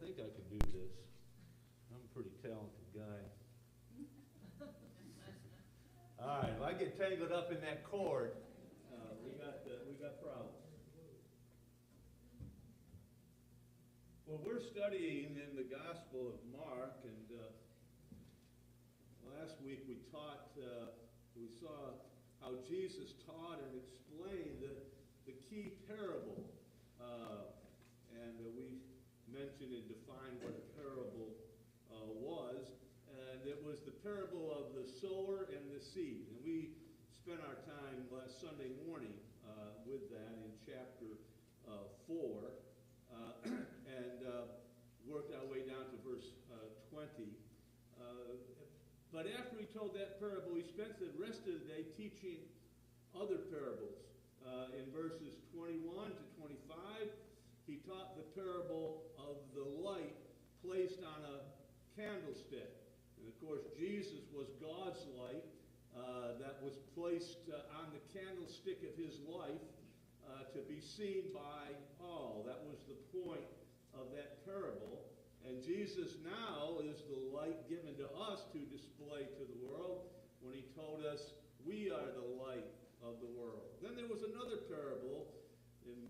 think I can do this. I'm a pretty talented guy. All right, if I get tangled up in that cord, we got problems. Well, we're studying in the Gospel of Mark, and last week we saw how Jesus taught and explained the key parable, and we mentioned and defined what a parable was, and it was the parable of the sower and the seed. And we spent our time last Sunday morning with that in chapter 4, and worked our way down to verse 20. But after he told that parable, he spent the rest of the day teaching other parables. In verses 21 to 25, he taught the parable of the light placed on a candlestick. And of course, Jesus was God's light that was placed on the candlestick of his life to be seen by all. That was the point of that parable. And Jesus now is the light given to us to display to the world when he told us we are the light of the world. Then there was another parable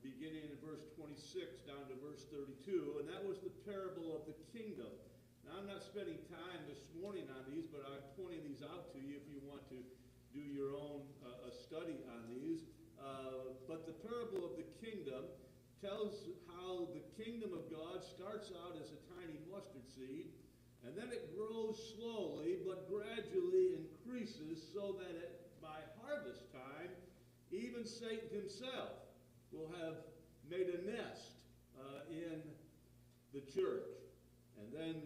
beginning in verse 26 down to verse 32, and that was the parable of the kingdom. Now, I'm not spending time this morning on these, but I'm pointing these out to you if you want to do your own study on these. But the parable of the kingdom tells how the kingdom of God starts out as a tiny mustard seed, and then it grows slowly but gradually increases so that by harvest time, even Satan himself will have made a nest in the church. And then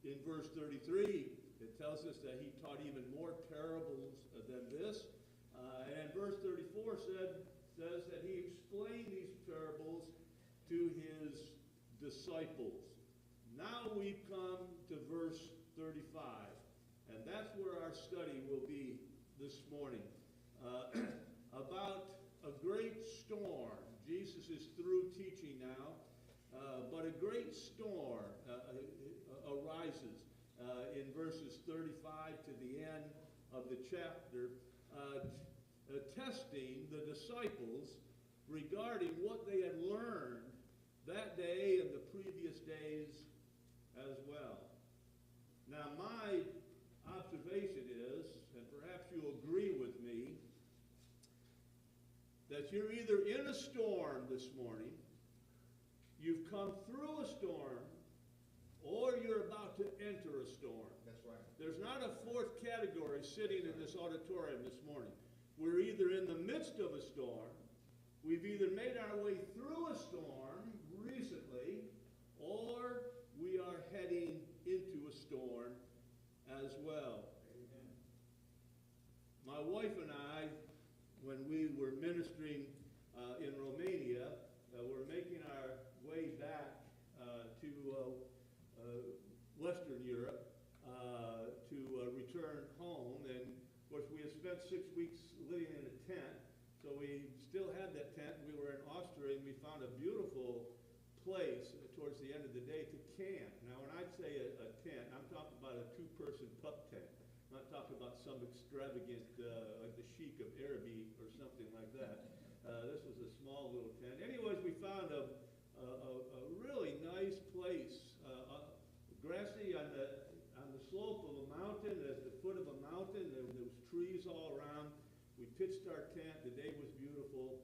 in verse 33, it tells us that he taught even more parables than this. And verse 34 says that he explained these parables to his disciples. Now we've come to verse 35, and that's where our study will be this morning. About a great storm. Jesus is through teaching now, but a great storm arises in verses 35 to the end of the chapter, testing the disciples regarding what they had learned that day and the previous days as well. Now, my observation is, and perhaps you'll agree with me, that you're either in a storm this morning, you've come through a storm, or you're about to enter a storm. That's right. There's not a fourth category sitting in this auditorium this morning. We're either in the midst of a storm, we've either made our way through a storm recently, or we are heading into a storm as well. Amen. My wife and I, when we were ministering in Romania, we're making our way back to Western Europe to return home. And of course, we had spent 6 weeks living in a tent, so we still had that tent. We were in Austria, and we found a beautiful place towards the end of the day to camp. Now, when I say a tent, I'm talking about a two-person pup tent. I'm not talking about some extravagant, like the Sheik of Araby or something like that. This was a small little tent. Anyways, we found a really nice place, grassy on the slope of a mountain, at the foot of a mountain. There was trees all around. We pitched our tent. The day was beautiful.